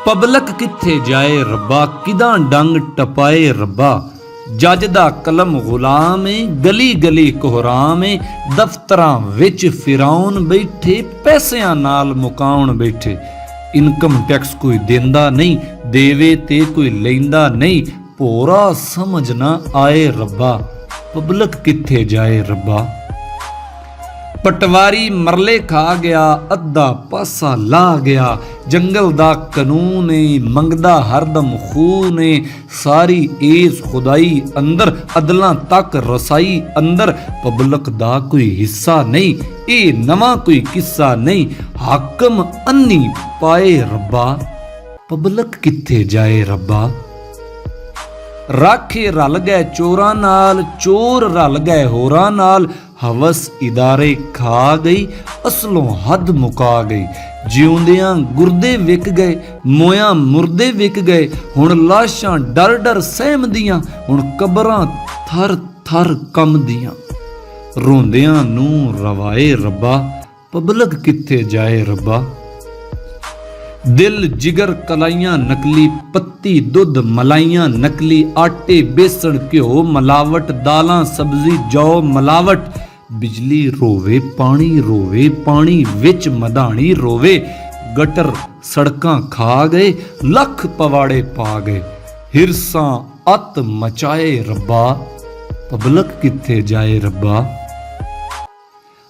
Public ਕਿੱਥੇ ਜਾਏ ਰੱਬਾ, ਕਿਦਾਂ ਡੰਗ ਟਪਾਏ ਰੱਬਾ। ਜੱਜ ਦਾ ਕਲਮ ਗੁਲਾਮ ਏ, ਗਲੀ ਗਲੀ ਕੋਹਰਾਮ ਏ, ਦਫ਼ਤਰਾਂ ਵਿੱਚ ਫਿਰਾਉਣ ਬੈਠੇ, ਪੈਸਿਆਂ ਨਾਲ ਮੁਕਾਉਣ ਬੈਠੇ। ਇਨਕਮ ਟੈਕਸ ਕੋਈ ਦਿੰਦਾ ਨਹੀਂ, ਦੇਵੇ ਤੇ ਕੋਈ ਲੈਂਦਾ ਨਹੀਂ, ਭੋਰਾ ਸਮਝ ਨਾ ਆਏ ਰੱਬਾ, ਪਬਲਿਕ ਕਿੱਥੇ ਜਾਏ ਰੱਬਾ। ਪਟਵਾਰੀ ਮਰਲੇ ਖਾ ਗਿਆ, ਅੱਧਾ ਪਾਸਾ ਲਾ ਗਿਆ, ਜੰਗਲ ਦਾ ਕਾਨੂੰਨ ਏ, ਮੰਗਦਾ ਹਰਦਮ ਖੂਨ ਏ, ਸਾਰੀ ਏਸ ਖੁਦਾਈ ਅੰਦਰ, ਅਦਲਾਂ ਤੱਕ ਰਸਾਈ ਅੰਦਰ, ਪਬਲਿਕ ਦਾ ਕੋਈ ਹਿੱਸਾ ਨਹੀਂ, ਇਹ ਨਵਾਂ ਕੋਈ ਕਿੱਸਾ ਨਹੀਂ, ਹਾਕਮ ਅੰਨੀ ਪਾਏ ਰੱਬਾ, ਪਬਲਿਕ ਕਿੱਥੇ ਜਾਏ ਰੱਬਾ। ਰਾਖੇ ਰਲ ਗਏ ਚੋਰਾਂ ਨਾਲ, ਚੋਰ ਰਲ ਗਏ ਹੋਰਾਂ ਨਾਲ, ਹਵਸ ਇਦਾਰੇ ਖਾ ਗਈ, ਅਸਲੋਂ ਹੱਦ ਮੁਕਾ ਗਈ। ਜਿਉਂਦਿਆਂ ਗੁਰਦੇ ਵਿਕ ਗਏ, ਮੋਇਆਂ ਮੁਰਦੇ ਵਿਕ ਗਏ, ਹੁਣ ਲਾਸ਼ਾਂ ਡਰ ਡਰ ਸਹਿਮਦੀਆਂ, ਹੁਣ ਕਬਰਾਂ ਥਰ ਥਰ ਕੰਬਦੀਆਂ। ਰੋਂਦਿਆਂ ਨੂੰ ਰਵਾਏ ਰੱਬਾ, ਪਬਲਿਕ ਕਿੱਥੇ ਜਾਏ ਰੱਬਾ। ਦਿਲ ਜਿਗਰ ਕਲਾਈਆਂ ਨਕਲੀ, ਪੱਤੀ ਦੁੱਧ ਮਲਾਈਆਂ ਨਕਲੀ, ਆਟੇ ਬੇਸਣ ਘਿਓ ਮਲਾਵਟ, ਦਾਲਾਂ ਸਬਜ਼ੀ ਜੌ ਮਲਾਵਟ। ਬਿਜਲੀ ਰੋਵੇ ਪਾਣੀ ਵਿੱਚ ਮਧਾਣੀ ਰੋਵੇ, ਗਟਰ ਸੜਕਾਂ ਖਾ ਗਏ, ਲੱਖ ਪਵਾੜੇ ਪਾ ਗਏ। ਹਿਰਸਾਂ ਅੱਤ ਮਚਾਏ ਰੱਬਾ, ਪਬਲਿਕ ਕਿੱਥੇ ਜਾਏ ਰੱਬਾ।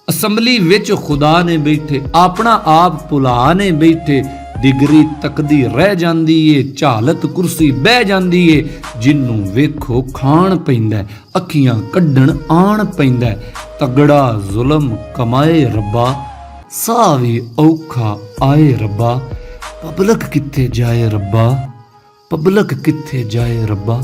ਅਸੈਂਬਲੀ ਵਿੱਚ ਖੁਦਾ ਨੇ ਬੈਠੇ, ਆਪਣਾ ਆਪ ਭੁਲਾ ਨੇ ਬੈਠੇ, ਡਿਗਰੀ ਤੱਕਦੀ ਰਹਿ ਜਾਂਦੀ ਏ, ਝਾਲਤ ਕੁਰਸੀ ਬਹਿ ਜਾਂਦੀ ਏ। ਜਿੰਨੂੰ ਵੇਖੋ ਖਾਣ ਪੈਂਦਾ, ਅੱਖੀਆਂ ਕੱਢਣ ਆਣ ਪੈਂਦਾ। ਤਗੜਾ ਜ਼ੁਲਮ ਕਮਾਏ ਰੱਬਾ, ਸਾਹ ਵੀ ਔਖਾ ਆਏ ਰੱਬਾ, ਪਬਲਿਕ ਕਿੱਥੇ ਜਾਏ ਰੱਬਾ, ਪਬਲਿਕ ਕਿੱਥੇ ਜਾਏ ਰੱਬਾ।